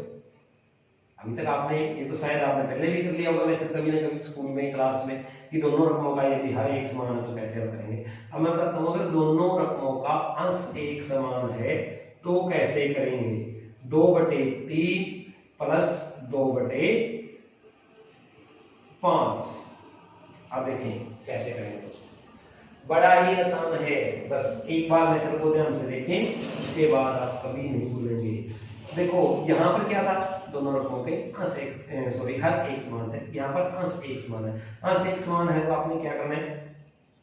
अभी तक आपने ये तो शायद आपने पहले भी कर लिया होगा मेथड कभी ना कभी स्कूल में क्लास में, कि दोनों रकमों का यदि हर एक समान है तो कैसे हल करेंगे। अब मैं बताता हूँ, अगर दोनों रकमों का अंश एक समान है तो कैसे करेंगे। 2/3 प्लस 2/5। अब देखें कैसे करेंगे दोस्तों, बड़ा ही आसान है। बस एक बार मेथड को ध्यान से देखें, उसके बाद आप कभी नहीं भूलेंगे। देखो यहाँ पर क्या था, दोनों रकमों के अंश हर एक समान है, यहाँ पर अंश एक समान है। अंश एक समान है तो आपने क्या करना है,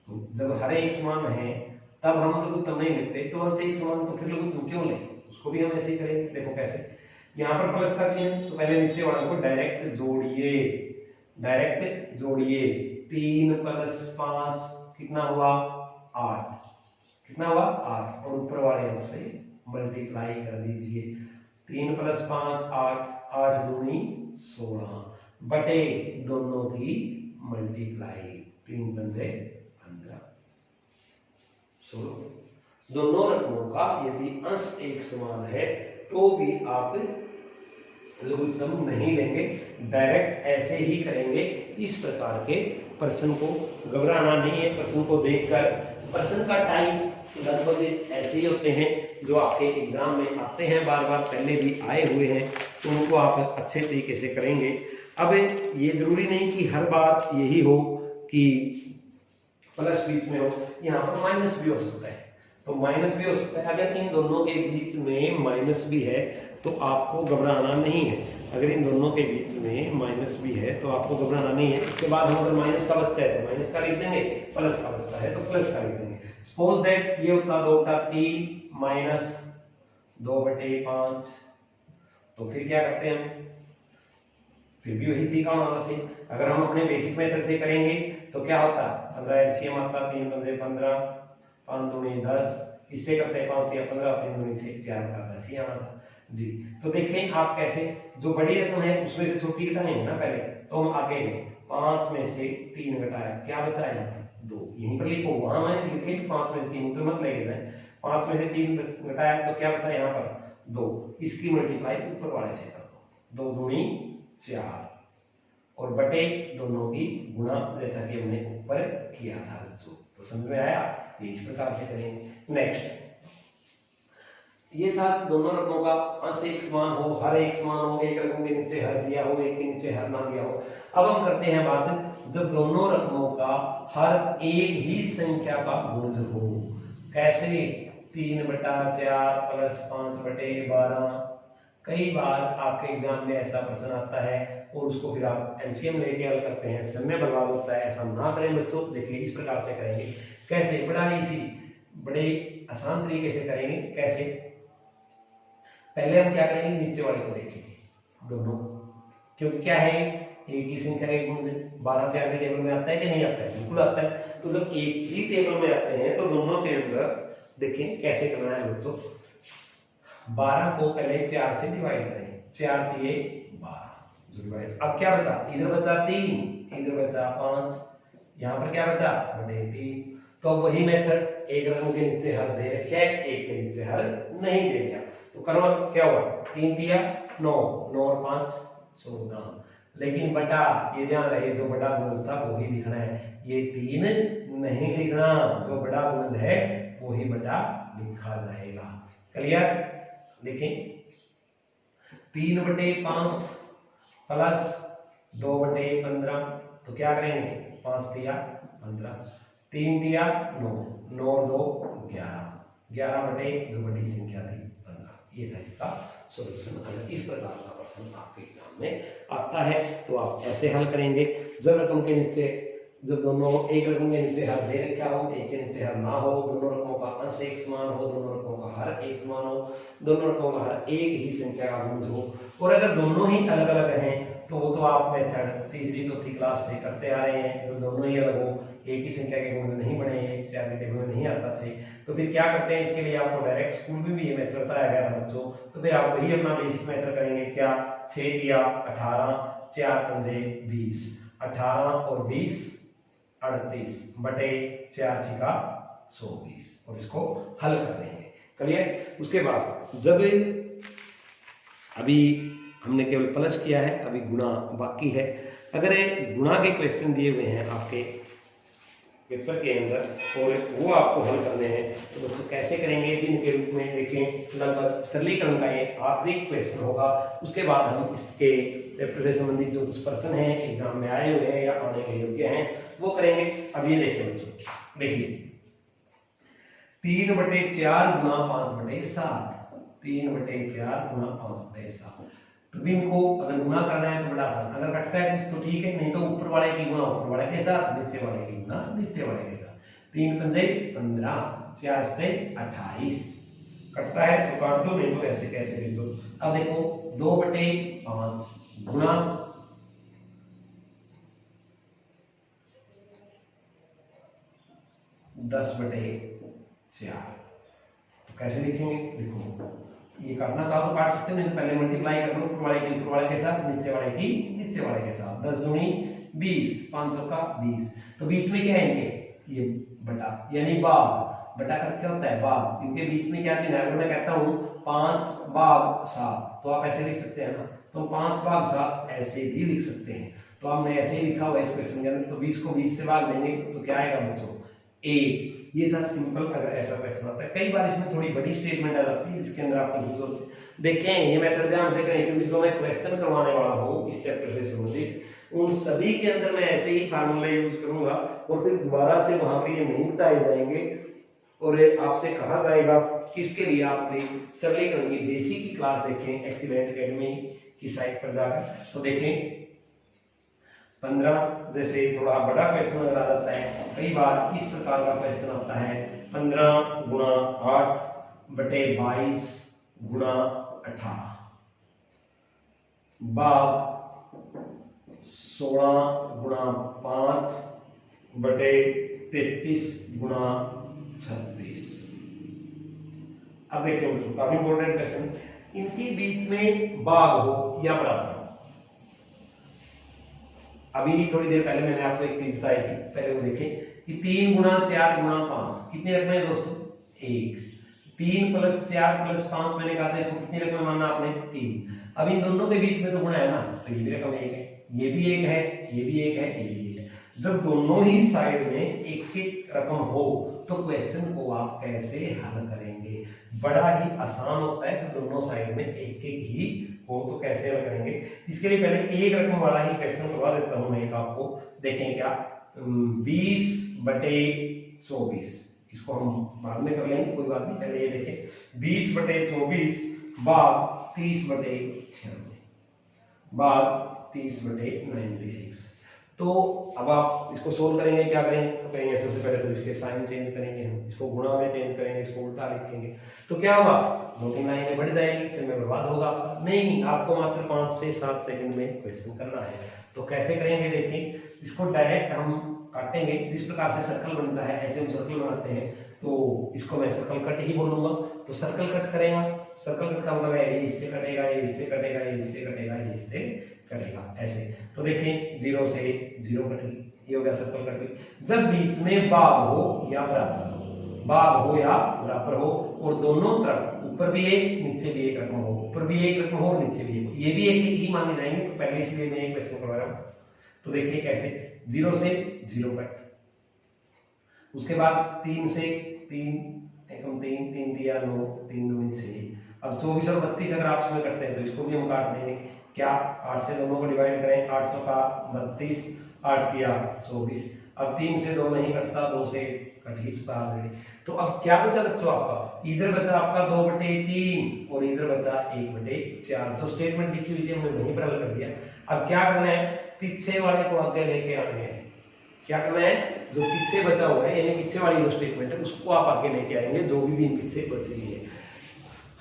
तो जब हर एक समान है तब हम लघुत्तम नहीं लेते, तो अंश एक समान तो फिर लघुत्तम क्यों लें, उसको भी हम ऐसे ही करेंगे। देखो कैसे, यहाँ पर प्लस का चिन्ह, तो पहले नीचे वाले को डायरेक्ट जोड़िए, डायरेक्ट जोड़िए। 3 प्लस 5 कितना हुआ 8, कितना हुआ 8, और ऊपर वाले अंक से मल्टीप्लाई कर दीजिए। 3 प्लस 5 8, 8 दूनी 16 बटे दोनों की मल्टीप्लाई, 3 पंजे 15 16। दोनों रकमों का यदि अंश एक समान है तो भी आप लघुत्तम नहीं लेंगे, डायरेक्ट ऐसे ही करेंगे। इस प्रकार के प्रश्न को घबराना नहीं है, प्रश्न को देखकर। प्रश्न का टाइप लगभग ऐसे ही होते हैं जो आपके एग्जाम में आते हैं, बार बार पहले भी आए हुए हैं, तो उनको आप अच्छे तरीके से करेंगे। अब ये जरूरी नहीं कि हर बार यही हो कि प्लस बीच में हो, यहाँ पर माइनस भी हो सकता है, तो माइनस भी हो सकता है। अगर इन दोनों के बीच में माइनस भी है तो आपको घबराना नहीं है। अगर इन दोनों के बीच में माइनस भी है तो आपको घबराना नहीं है। उसके बाद हम अगर माइनस का बचता है तो माइनस का लिख देंगे, प्लस का बचता है तो प्लस का लिख देंगे। सपोज दैट ये होता 2/3 माइनस 2/5, तो फिर क्या करते हैं हम, फिर भी वही तरीका होना चाहिए। अगर हम अपने बेसिक मेथड से करेंगे तो क्या होता, 15 एलसीएम आता, 3 पंजे 15, 5 दूनी 10, इससे करते हैं 5 × 15, 3 दूनी 4 का 10 ही आना था जी। तो देखें आप कैसे, जो बड़ी रकम है उसमें से छोटी घटाएंगे ना पहले, तो हम आगे गए, 5 में से 3 घटाया, क्या बचा है 2, यहीं पर लिखो, वहां मैंने लिखे 5 में से 3 तो मत लेके जाए। 5 में से 3 घटाया तो क्या बचा यहाँ पर 2, इसकी मल्टीप्लाई ऊपर वाले से कर दो, 2 दूनी 4 और बटे दोनों की गुणा, जैसा कि हमने ऊपर किया था बच्चों। तो समझ में आया, ये इस प्रकार से करेंगे। नेक्स्ट ये था दोनों रकमों का अंश एक समान हो, हर एक समान हो, एक रकम के नीचे हर दिया हो, एक के नीचे हर ना दिया हो। अब हम करते हैं बात जब दोनों रकमों का हर एक ही संख्या का गुणज हो। कैसे, 3/4 प्लस 5/12। कई बार आपके एग्जाम में ऐसा प्रश्न आता है और उसको फिर आप एलसीएम लेके हल करते हैं, समय बर्बाद होता है। ऐसा ना करें बच्चों, देखिए इस प्रकार से करेंगे। कैसे, बड़ा ही बड़े आसान तरीके से करेंगे। कैसे, पहले हम क्या करेंगे, नीचे वाले को देखेंगे दोनों, क्योंकि क्या है एक ही संख्या के गुण 12 4 के टेबल में आता है कि नहीं आता है, बिल्कुल आता है। तो जब एक ही टेबल में आते हैं तो दोनों के अंदर देखें कैसे करना है बच्चों। 12 को पहले 4 से डिवाइड करें, 4 दिए 12 डिवाइड। अब क्या बचा, इधर बचा 3, इधर बचा 5, यहाँ पर क्या बचा बटे 3। तो वही मेथड, एक रकम के नीचे हर दे रखे, एक के नीचे हर नहीं दे दिया, तो करो क्या हुआ, 3 दिया 9, 9 और 5 14। लेकिन बटा, ये ध्यान रहे जो बटा गुणज था वही लिखना है, ये 3 नहीं लिखना, जो बड़ा गुणज है वो ही बड़ा लिखा जाएगा। क्लियर? देखें 3/5 प्लस 2/15, तो क्या करेंगे 5 दिया 15, 3 दिया 9, 9 2 11, 11 बटे जो बड़ी संख्या थी 15। ये था इसका सॉल्यूशन। अगर इस प्रकार का प्रश्न आपके एग्जाम में आता है तो आप ऐसे हल करेंगे। जब रकम के नीचे, जब दोनों एक रकम के नीचे हर दे रखा हो, एक के नीचे हर ना हो, दोनों रकमों का अंश एक समान हो, दोनों रकमों का हर एक समान हो, दोनों रकमों का हर एक ही संख्या का गुणज हो, और अगर दोनों ही अलग अलग हैं तो वो तो आप मेथड तीसरी चौथी क्लास से करते आ रहे हैं। जब दोनों ही अलग हो, एक ही संख्या के गुणज नहीं बने, एक 4 के टेबल में नहीं आता थे, तो फिर क्या करते हैं, इसके लिए आपको डायरेक्ट स्कूल में भी ये मेथड बताया गया था बच्चों। तो फिर आप वही अपना बेसिक मेथड करेंगे। क्या 6 दिया 18, 4 पंजे 20, 18 और 20 38 बटे 4 छिका 120, और इसको हल कर लेंगे। क्लियर? उसके बाद जब अभी हमने केवल प्लस किया है, अभी गुणा बाकी है। अगर गुणा के क्वेश्चन दिए हुए हैं आपके पेपर के अंदर और वो आपको हल करने हैं, तो बच्चों कैसे करेंगे इनके रूप में देखें। लगभग सरलीकरण का ये आखिरी क्वेश्चन होगा। उसके बाद हम इसके चैप्टर से संबंधित जो कुछ प्रश्न हैं एग्जाम में आए हुए हैं या आने के योग्य हैं वो करेंगे। अब ये देखिए बच्चों, देखिए 3/4 गुणा 5/7, 3/4 गुणा 5/7। तो भी इनको अगर गुणा करना है तो बड़ा आसान, अगर कटता है कुछ तो ठीक है, नहीं तो ऊपर वाले की गुणा ऊपर वाले के साथ, नीचे वाले की गुणा नीचे वाले के साथ। 3 पंजे 15, 4 से 28, कटता है तो काट दो, नहीं तो ऐसे कैसे लिख दो। अब देखो 2/5 गुणा 10/4, तो कैसे लिखेंगे? देखो ये काटना चाहो तो काट सकते हैं, नहीं तो पहले मल्टीप्लाई कर लो ऊपर वाले की ऊपर वाले के साथ, नीचे वाले की नीचे वाले के साथ। 10 दूनी 20, 500 का 20, तो बीच में क्या है इनके ये बटा, यानी भाग। बटा का क्या होता है भाग, इनके बीच में क्या चिन्ह है? अगर मैं कहता हूं 5/7 तो आप ऐसे लिख सकते हैं ना, तो 5/7 ऐसे भी लिख सकते हैं। तो आपने ऐसे ही लिखा हुआ है इस क्वेश्चन के अंदर, तो 20 को 20 से भाग देंगे तो क्या आएगा बच्चों 1। ये था सिंपल। अगर ऐसा क्वेश्चन आता है, कई बार इसमें थोड़ी बड़ी स्टेटमेंट आ जाती है जिसके अंदर आपको जरूरत देखें, ये मेथड ध्यान से करें, क्योंकि जो मैं क्वेश्चन करवाने वाला हूँ इस चैप्टर से संबंधित उन सभी के अंदर मैं ऐसे ही फार्मूले यूज करूंगा, और फिर दोबारा से वहां पर ये नहीं बताए जाएंगे और आपसे कहा जाएगा कि इसके लिए आपने सरलीकरण की बेसिक की क्लास देखें एक्सीलेंट एकेडमी की साइट पर जाकर। तो देखें 15, जैसे थोड़ा बड़ा क्वेश्चन अगर आ जाता है, कई बार इस प्रकार का क्वेश्चन आता है 15 गुणा 8/22 गुणा 18 भाग 16 गुणा 5/33 गुणा 36। अब देखिए बच्चों, काफी इंपॉर्टेंट क्वेश्चन, इनके बीच में भाग हो या बराबर हो। अभी थोड़ी देर पहले मैंने आपको एक चीज बताई थी, पहले वो देखें कि 3 गुणा 4 गुणा 5 कितनी रकम है दोस्तों 1। 3 + 4 + 5 मैंने कहा था, इसको कितनी रकम मानना आपने 3। अब इन दोनों के बीच में तो गुणा है ना, तो ये भी रकम 1 है, ये भी 1 है, ये भी 1 है, ये भी 1 है। जब दोनों ही साइड में एक एक रकम हो तो क्वेश्चन को आप कैसे हल करेंगे? बड़ा ही आसान होता है। जब दोनों साइड में एक एक ही हो तो कैसे हल करेंगे? इसके लिए पहले एक रकम वाला ही क्वेश्चन करवा देता हूं मैं एक आपको। देखें क्या 20/24, इसको हम बाद में कर लेंगे, कोई बात नहीं। पहले ये देखें 20/24 भाग 30/96 भाग 30/96। तो अब आप इसको सोल्व करेंगे, क्या करेंगे? तो कहेंगे सबसे पहले सब इसके साइन चेंज करेंगे, हम इसको गुणा में चेंज करेंगे, इसको उल्टा लिखेंगे, तो क्या होगा 2-3 लाइनें बढ़ जाएंगी, समय बर्बाद होगा आपका। नहीं, आपको मात्र 5 से 7 सेकंड में क्वेश्चन करना है। तो कैसे करेंगे देखें, इसको डायरेक्ट हम काटेंगे। जिस प्रकार से सर्कल बनता है ऐसे हम सर्कल बनाते हैं, तो इसको मैं सर्कल कट ही बोलूंगा। तो सर्कल कट करेगा, सर्कल कट का मतलब है ये इससे कटेगा, ये इससे कटेगा, ये इससे कटेगा, ये इससे कटेगा, ऐसे। तो देखें 0 से 0 कट गई, ये हो गया सर्कल कट गई। जब बीच में भाग हो या बराबर हो, भाग हो या बराबर हो और दोनों तरफ ऊपर भी एक नीचे भी एक रकम हो, ऊपर भी एक रकम हो और नीचे भी एक, ये भी एक एक ही माने जाएंगे। तो पहले इसलिए मैं एक क्वेश्चन करवा रहा हूं। तो देखिए कैसे 0 से 0 कट, उसके बाद 3 से 3 एकम 3 3 दिया 9 3 दूनी 6। अब 24 और 32 अगर आपस में कटते हैं तो इसको भी हम काट देंगे। क्या 8 से दोनों को डिवाइड करें, 8 चौका 32, 8 दिया 24। अब 3 से 2 नहीं कटता, 2 से कट ही चुका ऑलरेडी। तो अब क्या बचा बच्चों आपका, इधर बचा आपका 2/3 और इधर बचा 1/4। जो स्टेटमेंट लिखी हुई थी हमने वहीं पर हल कर दिया। अब क्या करना है, पीछे वाले को आगे लेके आने हैं। क्या करना है, जो पीछे बचा हुआ है यानी पीछे वाली जो स्टेटमेंट है उसको आप आगे लेके आएंगे, जो भी दिन पीछे बची हुई है।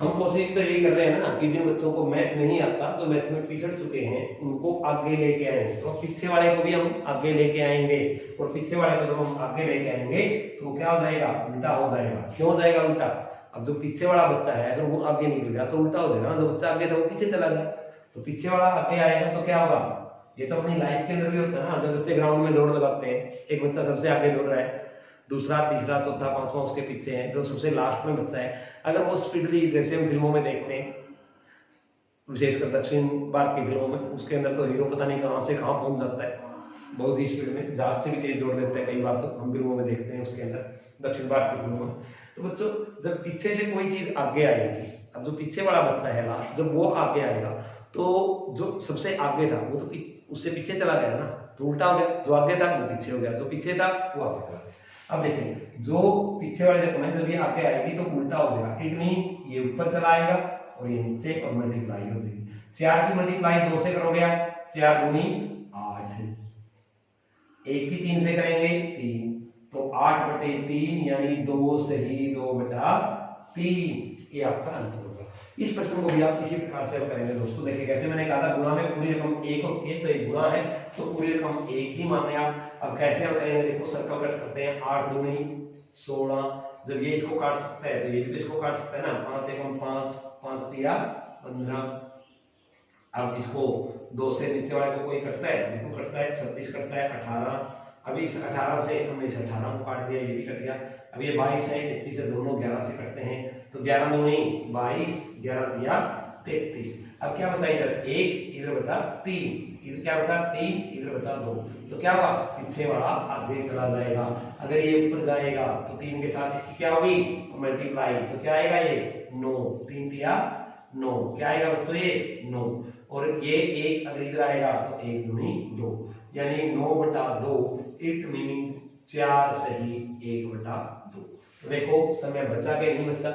हम कोशिश तो यही कर रहे हैं ना कि जिन बच्चों को मैथ नहीं आता, जो मैथ में पिछड़ चुके हैं, उनको आगे लेके आएंगे। तो पीछे वाले को भी हम आगे लेके आएंगे, और पीछे वाले को जब हम आगे लेके आएंगे तो क्या हो जाएगा, उल्टा हो जाएगा। क्यों हो जाएगा उल्टा, अब जो पीछे वाला बच्चा है अगर वो आगे निकल गया तो उल्टा हो जाएगा ना, जो बच्चा आगे था वो पीछे चला गया। तो पीछे वाला आगे आएगा तो क्या होगा, ये तो अपनी लाइफ के अंदर भी होता है ना। जब बच्चे ग्राउंड में दौड़ लगाते हैं, एक बच्चा सबसे आगे दौड़ रहा है, दूसरा तीसरा चौथा पांचवा उसके पीछे है, जो सबसे लास्ट में बच्चा है अगर वो स्पीडली, जैसे हम फिल्मों में देखते हैं, विशेषकर दक्षिण भारत की फिल्मों में, उसके अंदर तो हीरो पता नहीं कहां से कहां पहुंच जाता है, बहुत ही स्पीड में, जहाज से भी तेज दौड़ देते हैं कई बार, तो हम फिल्मों में देखते हैं उसके अंदर दक्षिण भारत की फिल्मों में। तो बच्चों जब पीछे से कोई चीज आगे आएगी, अब जो पीछे वाला बच्चा है लास्ट, जब वो आगे आएगा तो जो सबसे आगे था वो तो उससे पीछे चला गया ना, तो उल्टा हो गया, जो आगे था वो पीछे हो गया, जो पीछे था वो आगे चला गया। अब देखें, जो पीछे वाली रकम है जब ये आगे आएगी तो उल्टा हो जाएगा। इट मींस ये ऊपर चला आएगा और ये नीचे, और मल्टीप्लाई हो जाएगी। 4 की मल्टीप्लाई 2 से करोगे, 4 दूनी 8, 1 की 3 से करेंगे 3, तो 8/3 यानी 2 सही 2/3, ये आपका आंसर होगा। इस प्रश्न को भी आप इसी प्रकार से करेंगे दोस्तों। देखिए कैसे मैंने कहा था, गुणा में पूरी रकम 1 होती है, तो एक गुणा है तो पूरी रकम 1 ही माने आप। अब कैसे हम करेंगे, देखो सर्कल कट करते हैं, 8 दूनी 16, जब ये इसको काट सकता है तो ये भी तो इसको काट सकता है ना, 5 एकम 5, 5 दिया 15। अब इसको 2 से नीचे वाले को कोई कटता है, देखो कटता है, 36 कटता है, 18। अभी इस 18 से हमने इस 18 को काट दिया, ये भी कट गया। अब ये 22 है, 33 से दोनों 11 से कटते हैं, तो 11 दूनी 22, 11 दिया 33। अब क्या बचा इधर 1, इधर बचा 3, इधर क्या बचा 3, इधर बचा 2, तो क्या होगा, पीछे वाला आगे चला जाएगा। अगर ये ऊपर जाएगा तो 3 के साथ इसकी क्या होगी, मल्टीप्लाई, तो क्या आएगा ये 9, 3 दिया 9, क्या आएगा बच्चों ये 9, और ये 1 अगर इधर आएगा तो 1 दूनी 2, यानी 9/2, इट मींस 4 सही 1/2। तो देखो समय बचा के नहीं बचा,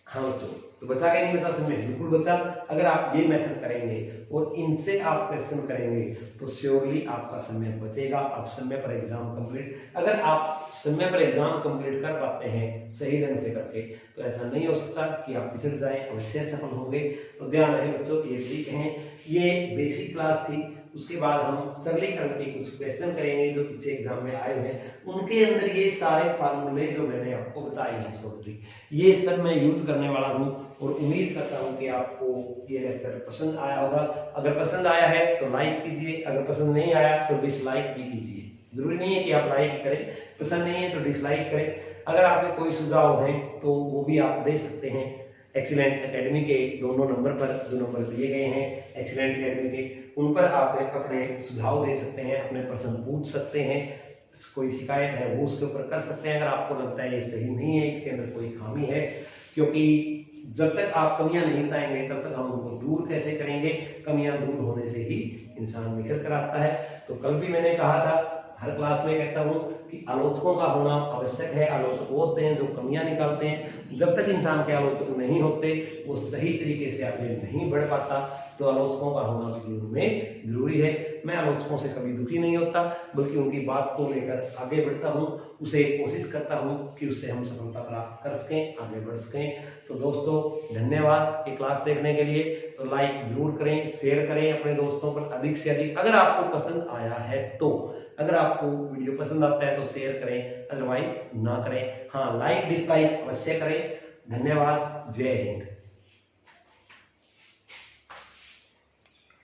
हाँ बच्चों, तो बचा के नहीं बचा, समय बिल्कुल बचा। अगर आप ये मेथड करेंगे और इनसे आप क्वेश्चन करेंगे तो श्योरली आपका समय बचेगा, आप समय पर एग्जाम कंप्लीट, अगर आप समय पर एग्जाम कंप्लीट कर पाते हैं सही ढंग से करके, तो ऐसा नहीं हो सकता कि आप पिछड़ जाएं, अवश्य सफल होंगे। तो ध्यान रहे बच्चों, ये ठीक है, ये बेसिक क्लास थी। उसके बाद हम सरलीकरण के कुछ क्वेश्चन करेंगे जो पीछे एग्जाम में आए हुए हैं, उनके अंदर ये सारे फार्मूले जो मैंने आपको बताए हैं शॉर्टली, ये सब मैं यूज करने वाला हूं, और उम्मीद करता हूं कि आपको ये लेक्चर पसंद आया होगा। अगर पसंद आया है तो लाइक कीजिए, अगर पसंद नहीं आया तो डिसलाइक भी कीजिए। जरूरी नहीं है कि आप लाइक करें, पसंद नहीं है तो डिसलाइक करें। अगर आपके कोई सुझाव हैं तो वो भी आप दे सकते हैं एक्सीलेंट एकेडमी के दोनों नंबर पर, जो नंबर दिए गए हैं एक्सीलेंट एकेडमी के, उन पर आप अपने सुझाव दे सकते हैं, अपने प्रश्न पूछ सकते हैं, कोई शिकायत है वो उसके ऊपर कर सकते हैं। अगर आपको लगता है ये सही नहीं है, इसके अंदर कोई खामी है, क्योंकि जब तक आप कमियां नहीं बताएंगे तब तक हम उनको दूर कैसे करेंगे। कमियां दूर होने से ही इंसान निखर कर आता है। तो कल भी मैंने कहा था, हर क्लास में कहता हूं कि आलोचकों का होना आवश्यक है। आलोचक वो होते हैं जो कमियां निकालते हैं। जब तक इंसान के आलोचक नहीं होते, वो सही तरीके से आगे नहीं बढ़ पाता। तो आलोचकों का होना भी जीवन में जरूरी है। मैं आलोचकों से कभी दुखी नहीं होता, बल्कि उनकी बात को लेकर आगे बढ़ता हूँ, उसे कोशिश करता हूँ कि उससे हम सफलता प्राप्त कर सकें, आगे बढ़ सकें। तो दोस्तों धन्यवाद ये क्लास देखने के लिए। तो लाइक जरूर करें, शेयर करें अपने दोस्तों पर अधिक से अधिक। अगर आपको पसंद आया है तो, अगर आपको वीडियो पसंद आता है तो शेयर करें, अदरवाइज ना करें। हाँ, लाइक डिसलाइक अवश्य करें। धन्यवाद, जय हिंद।